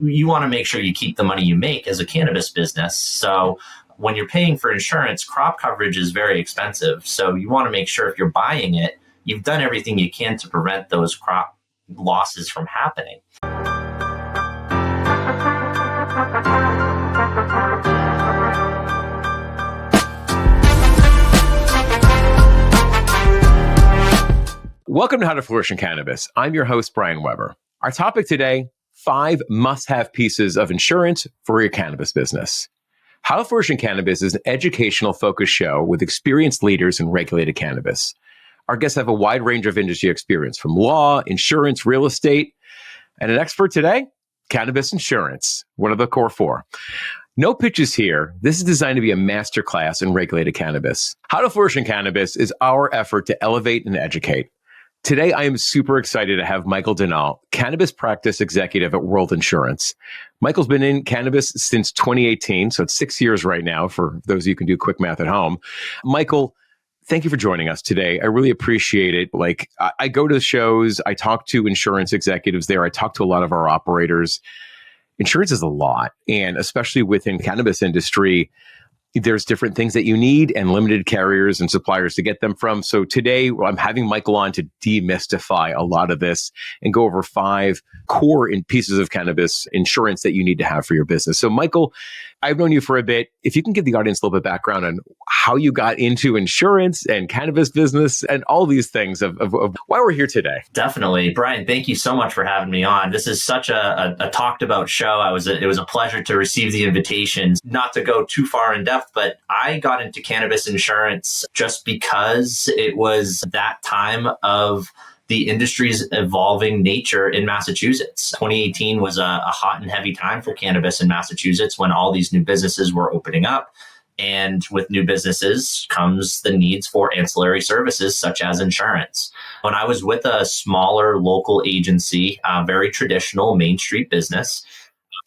you want to make sure you keep the money you make as a cannabis business. So when you're paying for insurance, crop coverage is very expensive. So you want to make sure if you're buying it, you've done everything you can to prevent those crop losses from happening. Welcome to How to Flourish in Cannabis. I'm your host, Brian Weber. Our topic today, 5 must-have pieces of insurance for your cannabis business. How to Flourish in Cannabis is an educational focused show with experienced leaders in regulated cannabis. Our guests have a wide range of industry experience from law, insurance, real estate, and an expert today, cannabis insurance, one of the core 4. No pitches here. This is designed to be a masterclass in regulated cannabis. How to Flourish in Cannabis is our effort to elevate and educate. Today, I am super excited to have Michael DeNault, Cannabis Practice Executive at World Insurance. Michael's been in cannabis since 2018, so it's 6 years right now for those of you who can do quick math at home. Michael, thank you for joining us today. I really appreciate it. I go to the shows, I talk to insurance executives there, I talk to a lot of our operators. Insurance is a lot, and especially within cannabis industry, there's different things that you need and limited carriers and suppliers to get them from. So today I'm having Michael on to demystify a lot of this and go over 5 core pieces of cannabis insurance that you need to have for your business. So Michael, I've known you for a bit. If you can give the audience a little bit of background on how you got into insurance and cannabis business and all these things of why we're here today. Definitely. Brian, thank you so much for having me on. This is such a talked about show. It was a pleasure to receive the invitation. Not to go too far in depth, but I got into cannabis insurance just because it was that time of the industry's evolving nature in Massachusetts. 2018 was a hot and heavy time for cannabis in Massachusetts when all these new businesses were opening up. And with new businesses comes the needs for ancillary services such as insurance. When I was with a smaller local agency, very traditional Main Street business,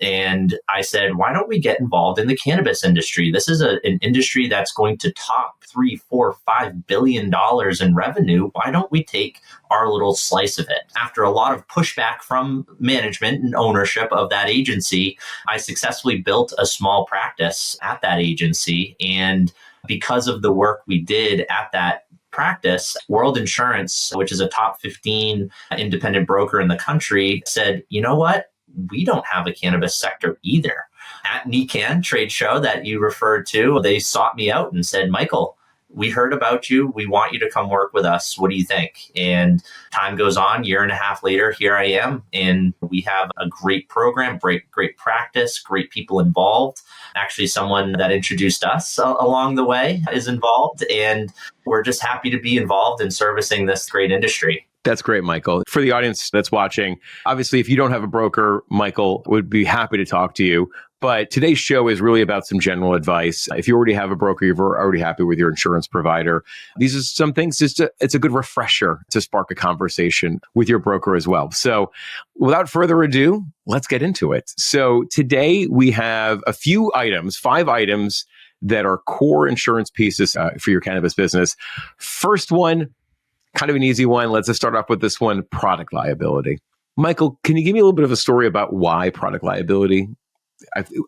and I said, why don't we get involved in the cannabis industry? This is an industry that's going to top $3, $4, $5 billion in revenue. Why don't we take our little slice of it? After a lot of pushback from management and ownership of that agency, I successfully built a small practice at that agency. And because of the work we did at that practice, World Insurance, which is a top 15 independent broker in the country, said, you know what? We don't have a cannabis sector either. At NECANN trade show that you referred to, they sought me out and said, Michael, we heard about you. We want you to come work with us. What do you think? And time goes on, 1.5 years later, here I am. And we have a great program, great practice, great people involved. Actually, someone that introduced us along the way is involved. And we're just happy to be involved in servicing this great industry. That's great, Michael. For the audience that's watching, obviously, if you don't have a broker, Michael would be happy to talk to you. But today's show is really about some general advice. If you already have a broker, you're already happy with your insurance provider. These are some things, it's a good refresher to spark a conversation with your broker as well. So without further ado, let's get into it. So today we have a few items, 5 items that are core insurance pieces for your cannabis business. First one, kind of an easy one. Let's just start off with this one, product liability. Michael, can you give me a little bit of a story about why product liability?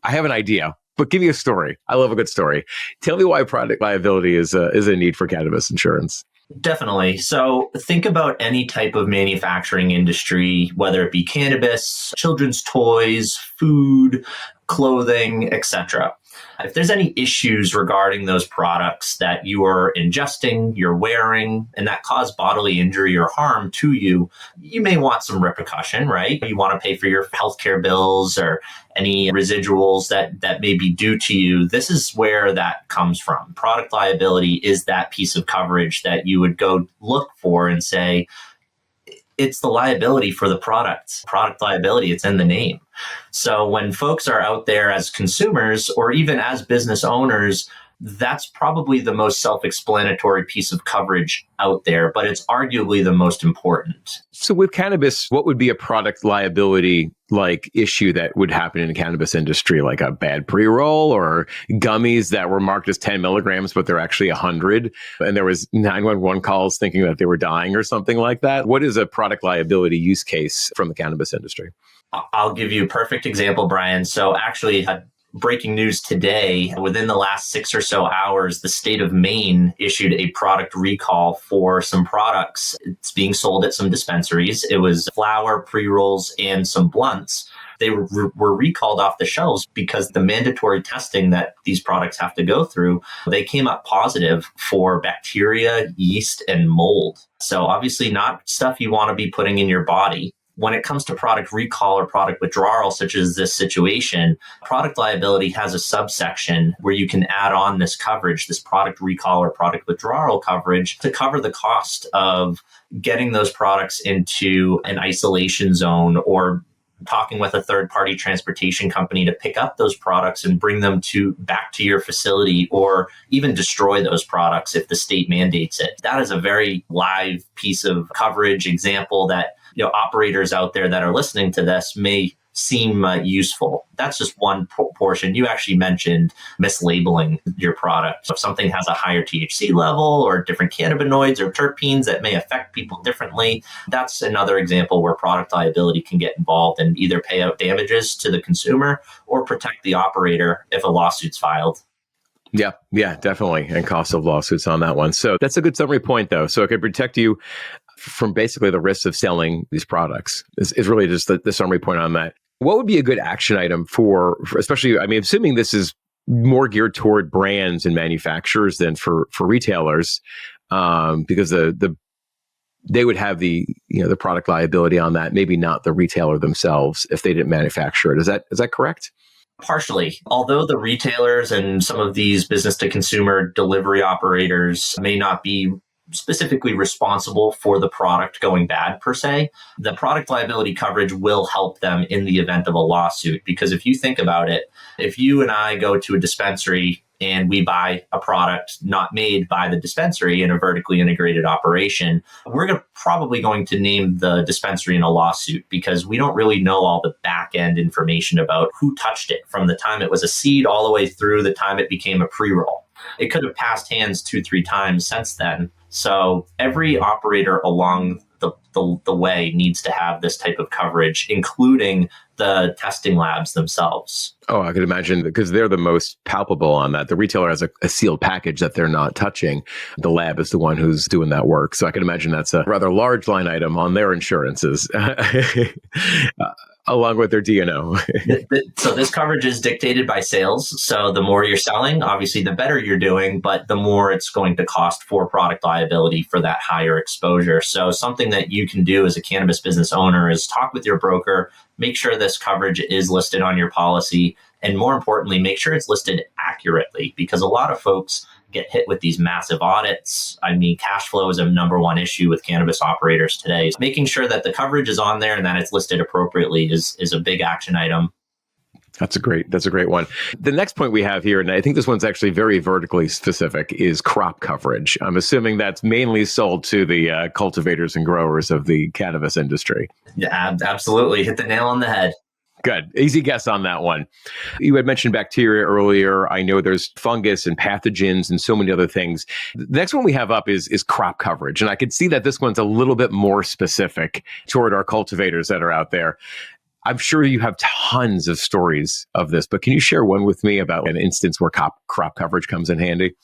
I have an idea, but give me a story. I love a good story. Tell me why product liability is a need for cannabis insurance. Definitely. So think about any type of manufacturing industry, whether it be cannabis, children's toys, food, clothing, etc. If there's any issues regarding those products that you are ingesting, you're wearing, and that cause bodily injury or harm to you, you may want some repercussion, right? You want to pay for your healthcare bills or any residuals that may be due to you. This is where that comes from. Product liability is that piece of coverage that you would go look for and say, it's the liability for the product. Product liability, it's in the name. So when folks are out there as consumers or even as business owners, that's probably the most self-explanatory piece of coverage out there, but it's arguably the most important. So with cannabis, what would be a product liability like issue that would happen in the cannabis industry, like a bad pre-roll or gummies that were marked as 10 milligrams, but they're actually 100, and there was 911 calls thinking that they were dying or something like that? What is a product liability use case from the cannabis industry? I'll give you a perfect example, Brian. So actually, breaking news today, within the last 6 or so hours, the state of Maine issued a product recall for some products. It's being sold at some dispensaries. It was flour, pre-rolls, and some blunts. They were recalled off the shelves because the mandatory testing that these products have to go through, they came up positive for bacteria, yeast, and mold. So obviously not stuff you want to be putting in your body. When it comes to product recall or product withdrawal, such as this situation, product liability has a subsection where you can add on this coverage, this product recall or product withdrawal coverage, to cover the cost of getting those products into an isolation zone or talking with a third-party transportation company to pick up those products and bring them back to your facility, or even destroy those products if the state mandates it. That is a very live piece of coverage example that operators out there that are listening to this may seem useful. That's just one portion. You actually mentioned mislabeling your product. So if something has a higher THC level or different cannabinoids or terpenes that may affect people differently, that's another example where product liability can get involved and either pay out damages to the consumer or protect the operator if a lawsuit's filed. Yeah, definitely. And cost of lawsuits on that one. So that's a good summary point, though. So it could protect you from basically the risks of selling these products is really just the summary point on that. What would be a good action item for especially, assuming this is more geared toward brands and manufacturers than for retailers, because they would have the product liability on that, maybe not the retailer themselves if they didn't manufacture it. Is that correct? Partially. Although the retailers and some of these business to consumer delivery operators may not be specifically responsible for the product going bad per se, the product liability coverage will help them in the event of a lawsuit. Because if you think about it, if you and I go to a dispensary and we buy a product not made by the dispensary in a vertically integrated operation, we're probably going to name the dispensary in a lawsuit because we don't really know all the back end information about who touched it from the time it was a seed all the way through the time it became a pre-roll. It could have passed hands 2-3 times since then. So every operator along the way needs to have this type of coverage, including the testing labs themselves. Oh, I could imagine, because they're the most palpable on that. The retailer has a sealed package that they're not touching. The lab is the one who's doing that work. So I can imagine that's a rather large line item on their insurances. Along with their D&O. So this coverage is dictated by sales. So the more you're selling, obviously the better you're doing, but the more it's going to cost for product liability for that higher exposure. So something that you can do as a cannabis business owner is talk with your broker, make sure this coverage is listed on your policy, and more importantly, make sure it's listed accurately, because a lot of folks get hit with these massive audits. Cash flow is a number one issue with cannabis operators today. So making sure that the coverage is on there and that it's listed appropriately is a big action item. That's a great one. The next point we have here, and I think this one's actually very vertically specific, is crop coverage. I'm assuming that's mainly sold to the cultivators and growers of the cannabis industry. Yeah, absolutely. Hit the nail on the head. Good. Easy guess on that one. You had mentioned bacteria earlier. I know there's fungus and pathogens and so many other things. The next one we have up is crop coverage. And I could see that this one's a little bit more specific toward our cultivators that are out there. I'm sure you have tons of stories of this, but can you share one with me about an instance where crop coverage comes in handy?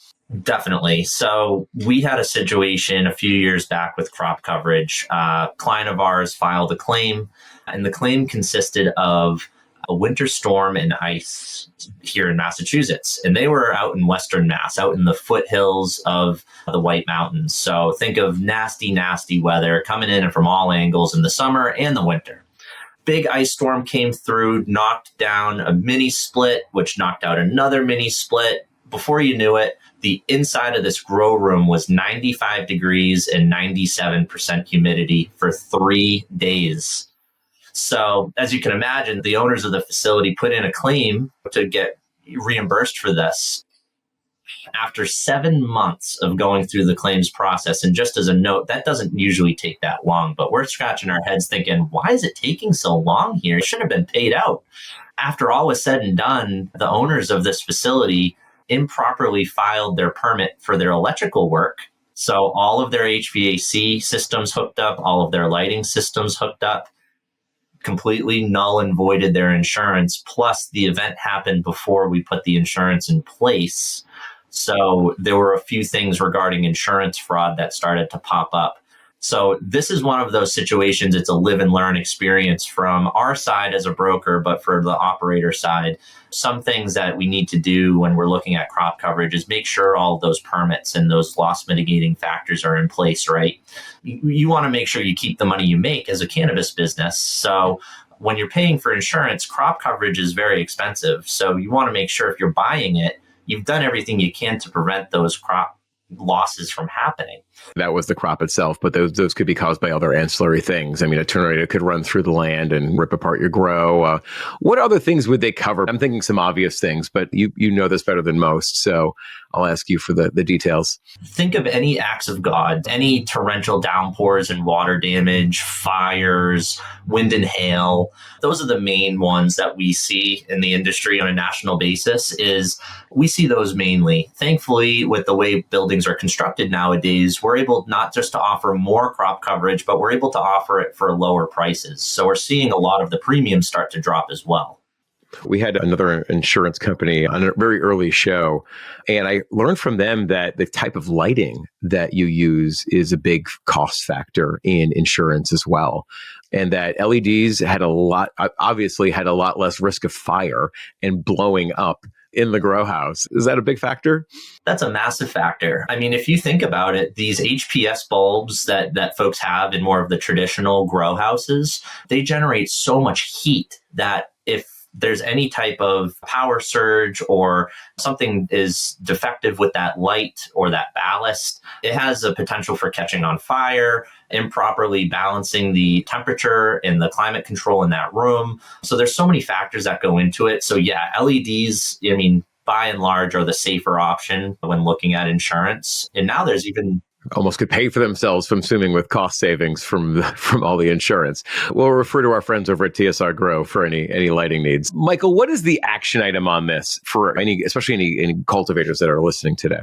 Definitely. So we had a situation a few years back with crop coverage. A client of ours filed a claim, and the claim consisted of a winter storm and ice here in Massachusetts. And they were out in Western Mass, out in the foothills of the White Mountains. So think of nasty, nasty weather coming in from all angles in the summer and the winter. Big ice storm came through, knocked down a mini split, which knocked out another mini split. Before you knew it, the inside of this grow room was 95 degrees and 97% humidity for 3 days. So as you can imagine, the owners of the facility put in a claim to get reimbursed for this. After 7 months of going through the claims process, and just as a note, that doesn't usually take that long, but we're scratching our heads thinking, why is it taking so long here? It should have been paid out. After all was said and done, the owners of this facility improperly filed their permit for their electrical work. So all of their HVAC systems hooked up, all of their lighting systems hooked up. completely null and voided their insurance. Plus, the event happened before we put the insurance in place. So there were a few things regarding insurance fraud that started to pop up. So this is one of those situations. It's a live and learn experience from our side as a broker, but for the operator side, some things that we need to do when we're looking at crop coverage is make sure all those permits and those loss mitigating factors are in place, right? You want to make sure you keep the money you make as a cannabis business. So when you're paying for insurance, crop coverage is very expensive. So you want to make sure if you're buying it, you've done everything you can to prevent those crop losses from happening. That was the crop itself, but those could be caused by other ancillary things. I mean, a tornado could run through the land and rip apart your grow. What other things would they cover? I'm thinking some obvious things, but you know this better than most, so I'll ask you for the details. Think of any acts of God, any torrential downpours and water damage, fires, wind and hail. Those are the main ones that we see in the industry on a national basis. Is we see those mainly. Thankfully, with the way buildings are constructed nowadays, we're able not just to offer more crop coverage, but we're able to offer it for lower prices. So we're seeing a lot of the premiums start to drop as well. We had another insurance company on a very early show, and I learned from them that the type of lighting that you use is a big cost factor in insurance as well. And that LEDs obviously had a lot less risk of fire and blowing up in the grow house. Is that a big factor? That's a massive factor. I mean, if you think about it, these HPS bulbs that folks have in more of the traditional grow houses, they generate so much heat that if there's any type of power surge or something is defective with that light or that ballast, it has a potential for catching on fire, improperly balancing the temperature and the climate control in that room. So there's so many factors that go into it. So yeah, LEDs, I mean, by and large are the safer option when looking at insurance. And now there's even almost could pay for themselves, I'm assuming, with cost savings from all the insurance. We'll refer to our friends over at TSR Grow for any lighting needs. Michael, what is the action item on this for especially any cultivators that are listening today?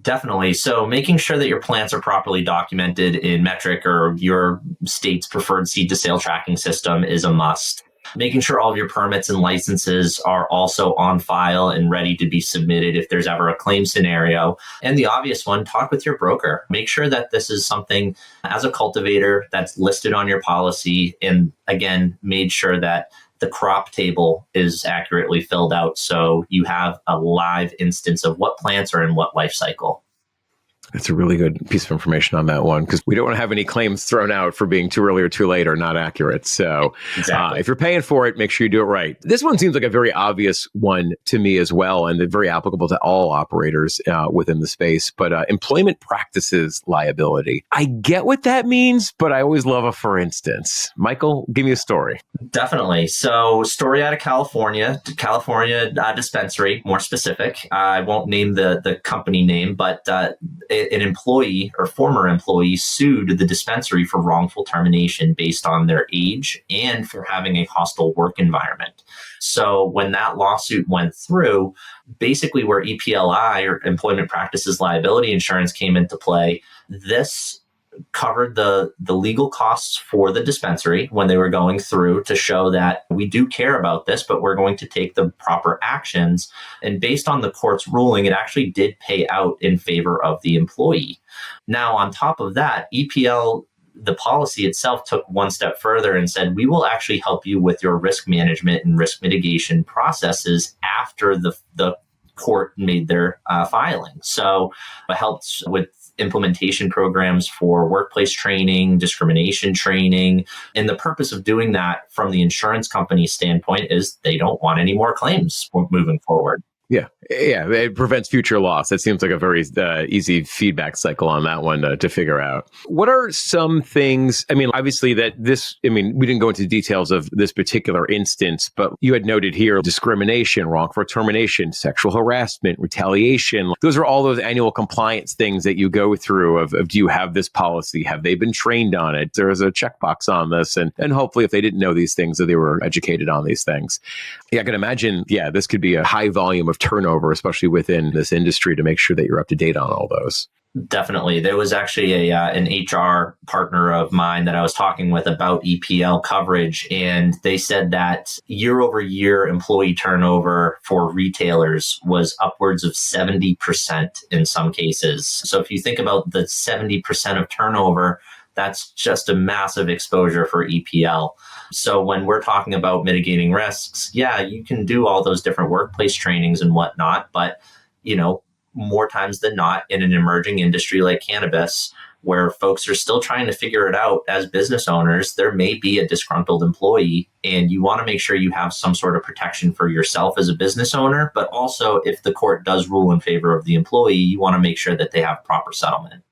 Definitely. So making sure that your plants are properly documented in Metric or your state's preferred seed to sale tracking system is a must. Making sure all of your permits and licenses are also on file and ready to be submitted if there's ever a claim scenario. And the obvious one, talk with your broker. Make sure that this is something as a cultivator that's listed on your policy. And again, made sure that the crop table is accurately filled out so you have a live instance of what plants are in what life cycle. That's a really good piece of information on that one, because we don't want to have any claims thrown out for being too early or too late or not accurate. So exactly. If you're paying for it, make sure you do it right. This one seems like a very obvious one to me as well, and very applicable to all operators within the space. But employment practices liability. I get what that means, but I always love a for instance. Michael, give me a story. Definitely. So story out of California dispensary, more specific. I won't name the company name, but an employee or former employee sued the dispensary for wrongful termination based on their age and for having a hostile work environment. So when that lawsuit went through, basically where EPLI or employment practices liability insurance came into play, this covered the legal costs for the dispensary when they were going through to show that we do care about this, but we're going to take the proper actions. And based on the court's ruling, it actually did pay out in favor of the employee. Now, on top of that, EPL, the policy itself, took one step further and said, we will actually help you with your risk management and risk mitigation processes after the court made their filing. So it helped with implementation programs for workplace training, discrimination training. And the purpose of doing that from the insurance company standpoint is they don't want any more claims moving forward. Yeah, it prevents future loss. That seems like a very easy feedback cycle on that one to figure out. What are some things, I mean, obviously we didn't go into details of this particular instance, but you had noted here discrimination, wrongful termination, sexual harassment, retaliation. Those are all those annual compliance things that you go through of do you have this policy? Have they been trained on it? There's a checkbox on this. And hopefully if they didn't know these things, that they were educated on these things. Yeah, I can imagine, this could be a high volume of turnover, especially within this industry, to make sure that you're up to date on all those. Definitely. There was actually an HR partner of mine that I was talking with about EPL coverage, and they said that year over year employee turnover for retailers was upwards of 70% in some cases. So if you think about the 70% of turnover, that's just a massive exposure for EPL. So when we're talking about mitigating risks, yeah, you can do all those different workplace trainings and whatnot, but you know, more times than not in an emerging industry like cannabis, where folks are still trying to figure it out as business owners, there may be a disgruntled employee, and you want to make sure you have some sort of protection for yourself as a business owner. But also, if the court does rule in favor of the employee, you want to make sure that they have proper settlement.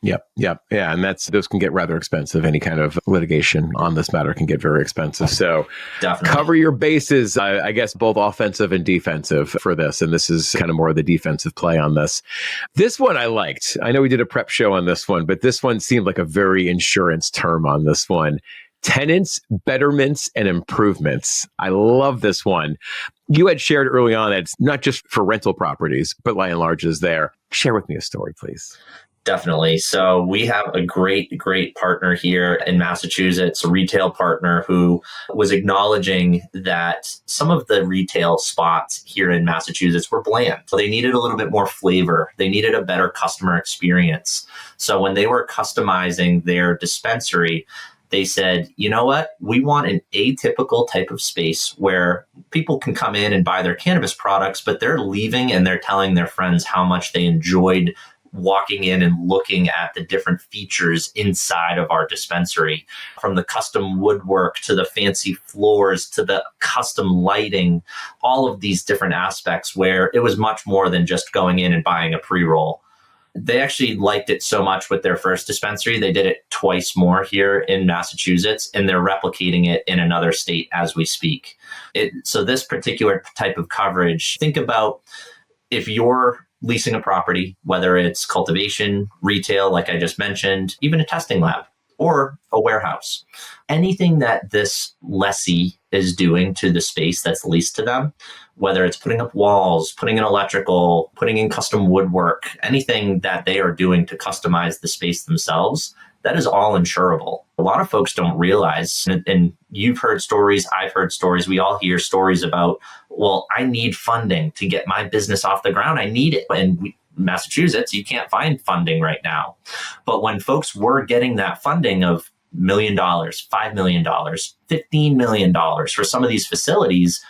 Yep. Yep. Yeah. And those can get rather expensive. Any kind of litigation on this matter can get very expensive. So Definitely. Cover your bases, I guess, both offensive and defensive for this. And this is kind of more of the defensive play on this. This one I liked. I know we did a prep show on this one, but this one seemed like a very insurance term on this one. Tenants, betterments, and improvements. I love this one. You had shared early on that it's not just for rental properties, but by and large is there. Share with me a story, please. Definitely. So we have a great partner here in Massachusetts, a retail partner who was acknowledging that some of the retail spots here in Massachusetts were bland. So they needed a little bit more flavor. They needed a better customer experience. So when they were customizing their dispensary, they said, you know what? We want an atypical type of space where people can come in and buy their cannabis products, but they're leaving and they're telling their friends how much they enjoyed walking in and looking at the different features inside of our dispensary, from the custom woodwork to the fancy floors to the custom lighting, all of these different aspects where it was much more than just going in and buying a pre-roll. They actually liked it so much with their first dispensary, they did it twice more here in Massachusetts, and they're replicating it in another state as we speak. So this particular type of coverage, think about if you're leasing a property, whether it's cultivation, retail, like I just mentioned, even a testing lab or a warehouse. Anything that this lessee is doing to the space that's leased to them, whether it's putting up walls, putting in electrical, putting in custom woodwork, anything that they are doing to customize the space themselves, that is all insurable. A lot of folks don't realize, and you've heard stories, I've heard stories, we all hear stories about, well, I need funding to get my business off the ground. I need it. And Massachusetts, you can't find funding right now. But when folks were getting that funding of $1 million, $5 million, $15 million for some of these facilities,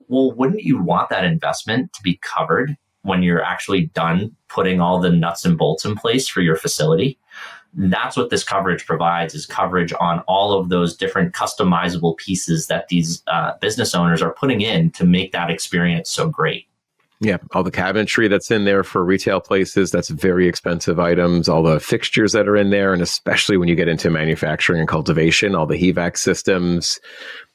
well, wouldn't you want that investment to be covered when you're actually done putting all the nuts and bolts in place for your facility? That's what this coverage provides, is coverage on all of those different customizable pieces that these business owners are putting in to make that experience so great. Yeah, all the cabinetry that's in there for retail places, that's very expensive items, all the fixtures that are in there, and especially when you get into manufacturing and cultivation, all the HVAC systems,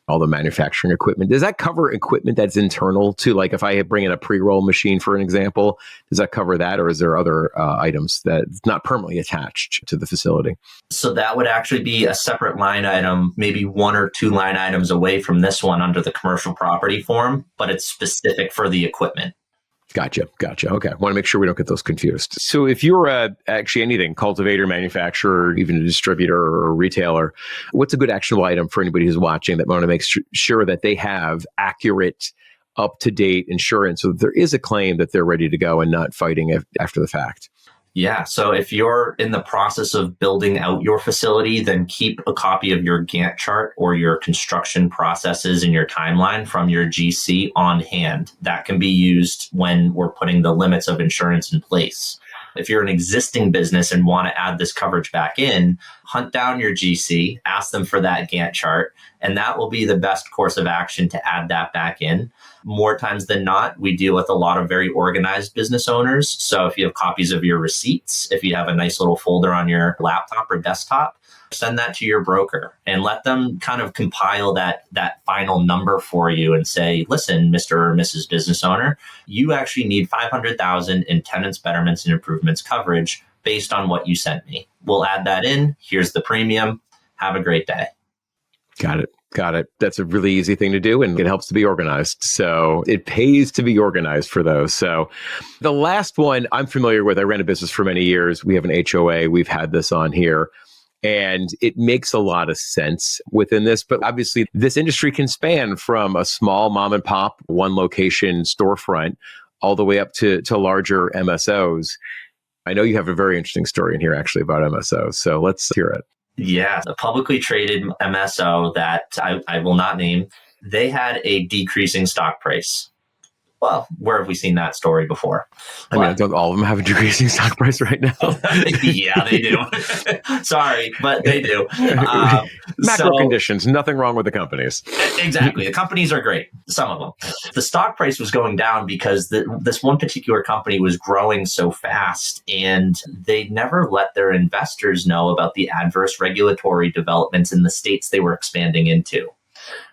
all the manufacturing equipment. Does that cover equipment that's internal to, like if I bring in a pre-roll machine, for an example, does that cover that? Or is there other items that's not permanently attached to the facility? So that would actually be a separate line item, maybe 1 or 2 line items away from this one under the commercial property form, but it's specific for the equipment. Gotcha. Okay. I want to make sure we don't get those confused. So if you're actually anything, cultivator, manufacturer, even a distributor or a retailer, what's a good actionable item for anybody who's watching that want to make sure that they have accurate, up-to-date insurance so that there is a claim that they're ready to go and not fighting after the fact? Yeah. So if you're in the process of building out your facility, then keep a copy of your Gantt chart or your construction processes and your timeline from your GC on hand. That can be used when we're putting the limits of insurance in place. If you're an existing business and want to add this coverage back in, hunt down your GC, ask them for that Gantt chart, and that will be the best course of action to add that back in. More times than not, we deal with a lot of very organized business owners. So if you have copies of your receipts, if you have a nice little folder on your laptop or desktop, send that to your broker and let them kind of compile that final number for you and say, listen, Mr. or Mrs. Business Owner, you actually need $500,000 in tenants, betterments, and improvements coverage based on what you sent me. We'll add that in. Here's the premium. Have a great day. Got it. Got it. That's a really easy thing to do, and it helps to be organized. So it pays to be organized for those. So the last one I'm familiar with, I ran a business for many years. We have an HOA. We've had this on here. And it makes a lot of sense within this. But obviously, this industry can span from a small mom and pop, one location storefront, all the way up to larger MSOs. I know you have a very interesting story in here actually about MSOs. So let's hear it. Yeah, a publicly traded MSO that I will not name, they had a decreasing stock price. Well, where have we seen that story before? I mean, don't all of them have a decreasing stock price right now? Yeah, they do. Sorry, but they do. Macro conditions, nothing wrong with the companies. Exactly. The companies are great, some of them. The stock price was going down because this one particular company was growing so fast, and they never let their investors know about the adverse regulatory developments in the states they were expanding into.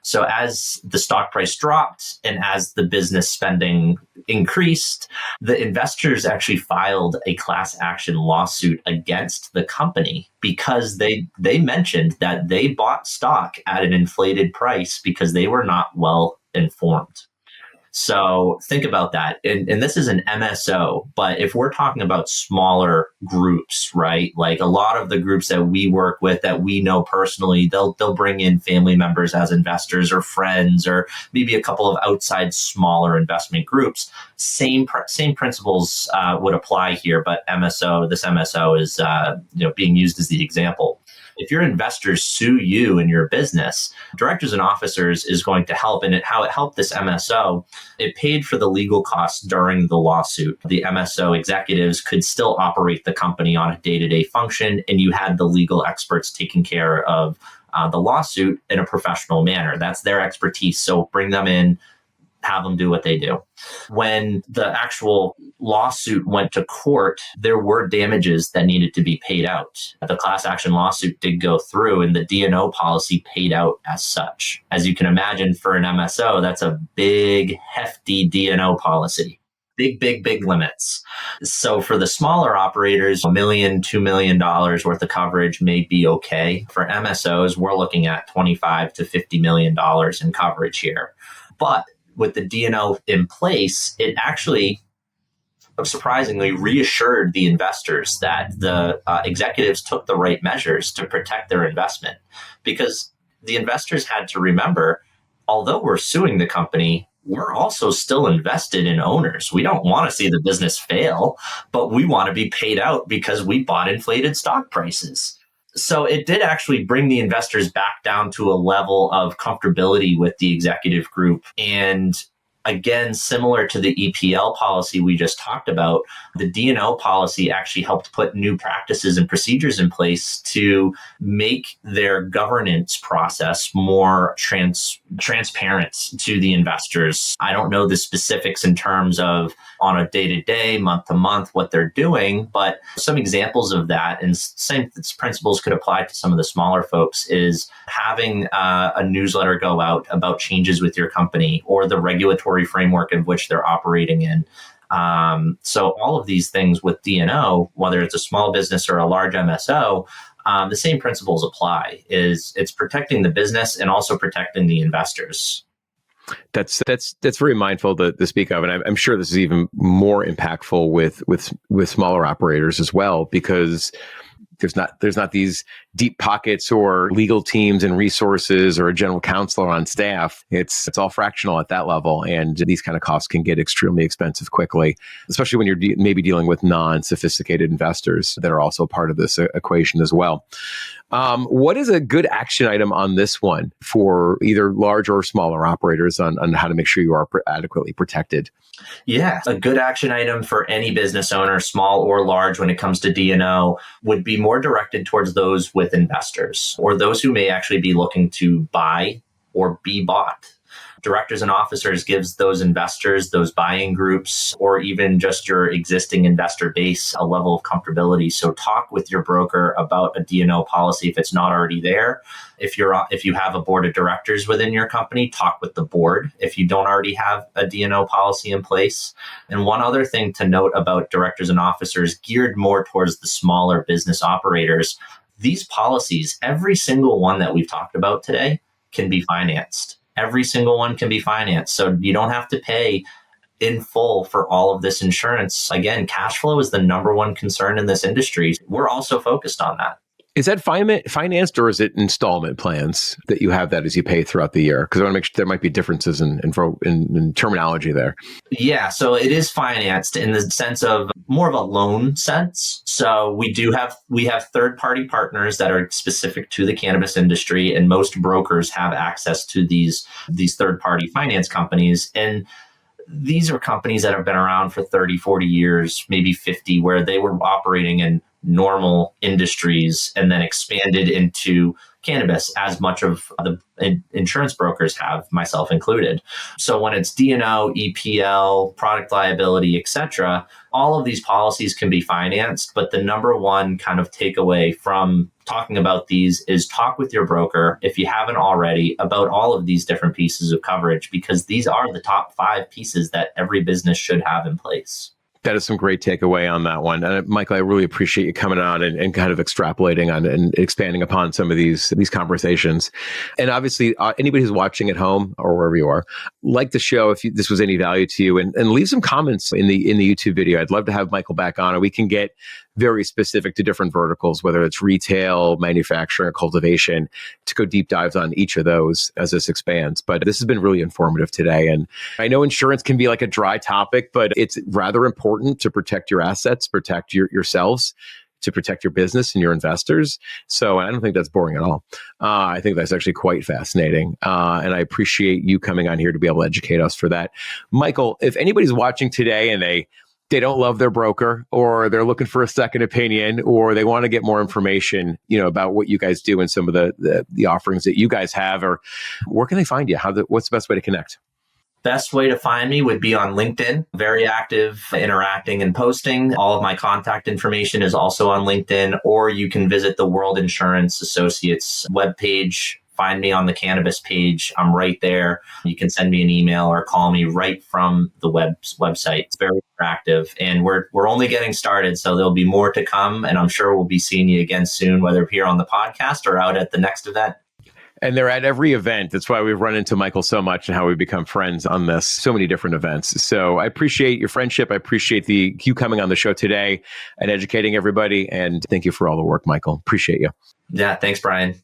So as the stock price dropped and as the business spending increased, the investors actually filed a class action lawsuit against the company because they mentioned that they bought stock at an inflated price because they were not well informed. So think about that. And this is an MSO, but if we're talking about smaller groups, right? Like a lot of the groups that we work with that we know personally, they'll bring in family members as investors or friends, or maybe a couple of outside smaller investment groups. Same principles would apply here, but this MSO is being used as the example. If your investors sue you in your business, directors and officers is going to help. And how it helped this MSO, it paid for the legal costs during the lawsuit. The MSO executives could still operate the company on a day-to-day function, and you had the legal experts taking care of the lawsuit in a professional manner. That's their expertise. So bring them in, have them do what they do. When the actual lawsuit went to court, there were damages that needed to be paid out. The class action lawsuit did go through, and the D&O policy paid out as such. As you can imagine, for an MSO, that's a big, hefty D&O policy. Big limits. So for the smaller operators, $1 million, $2 million worth of coverage may be okay. For MSOs, we're looking at $25 to $50 million in coverage here. But with the D&O in place, it actually surprisingly reassured the investors that the executives took the right measures to protect their investment, because the investors had to remember, although we're suing the company, we're also still invested in owners. We don't want to see the business fail, but we want to be paid out because we bought inflated stock prices. So it did actually bring the investors back down to a level of comfortability with the executive group. And again, similar to the EPL policy we just talked about, the D&O policy actually helped put new practices and procedures in place to make their governance process more transparent to the investors. I don't know the specifics in terms of on a day-to-day, month-to-month, what they're doing, but some examples of that, and same principles could apply to some of the smaller folks, is having a newsletter go out about changes with your company or the regulatory framework in which they're operating in. So all of these things with D&O, whether it's a small business or a large MSO, the same principles apply. It's protecting the business and also protecting the investors. That's very mindful to speak of, and I'm sure this is even more impactful with smaller operators as well, because there's not these deep pockets or legal teams and resources or a general counselor on staff. It's all fractional at that level, and these kind of costs can get extremely expensive quickly, especially when you're maybe dealing with non-sophisticated investors that are also part of this equation as well. What is a good action item on this one for either large or smaller operators on how to make sure you are adequately protected? Yeah, a good action item for any business owner, small or large, when it comes to D&O would be more directed towards those with investors or those who may actually be looking to buy or be bought. Directors and officers gives those investors, those buying groups, or even just your existing investor base a level of comfortability. So talk with your broker about a D&O policy if it's not already there. If you have a board of directors within your company, talk with the board if you don't already have a D&O policy in place. And one other thing to note about directors and officers geared more towards the smaller business operators, these policies, every single one that we've talked about today, can be financed. Every single one can be financed. So you don't have to pay in full for all of this insurance. Again, cash flow is the number one concern in this industry. We're also focused on that. Is that financed or is it installment plans that you have that as you pay throughout the year? Because I want to make sure there might be differences in terminology there. Yeah, so it is financed in the sense of more of a loan sense. So we have third-party partners that are specific to the cannabis industry, and most brokers have access to these third-party finance companies. And these are companies that have been around for 30, 40 years, maybe 50, where they were operating in normal industries and then expanded into cannabis, as much of the insurance brokers have, myself included. So when it's D&O, EPL, product liability, etc., all of these policies can be financed. But the number one kind of takeaway from talking about these is talk with your broker, if you haven't already, about all of these different pieces of coverage, because these are the top 5 pieces that every business should have in place. That is some great takeaway on that one. Michael, I really appreciate you coming on and kind of extrapolating on and expanding upon some of these conversations. And obviously, anybody who's watching at home or wherever you are, like the show if this was any value to you, and leave some comments in the YouTube video. I'd love to have Michael back on, and we can get very specific to different verticals, whether it's retail, manufacturing, or cultivation, to go deep dives on each of those as this expands. But this has been really informative today. And I know insurance can be like a dry topic, but it's rather important to protect your assets, protect yourselves, to protect your business and your investors. So I don't think that's boring at all. I think that's actually quite fascinating. And I appreciate you coming on here to be able to educate us for that. Michael, if anybody's watching today and they don't love their broker, or they're looking for a second opinion, or they want to get more information, about what you guys do and some of the offerings that you guys have, or where can they find you? What's the best way to connect? Best way to find me would be on LinkedIn. Very active, interacting and posting. All of my contact information is also on LinkedIn, or you can visit the World Insurance Associates webpage. Find me on the Cannabis page. I'm right there. You can send me an email or call me right from the website. It's very interactive, and we're only getting started, so there'll be more to come. And I'm sure we'll be seeing you again soon, whether here on the podcast or out at the next event. And they're at every event. That's why we've run into Michael so much and how we've become friends on this, so many different events. So I appreciate your friendship. I appreciate you coming on the show today and educating everybody. And thank you for all the work, Michael. Appreciate you. Yeah, thanks, Brian.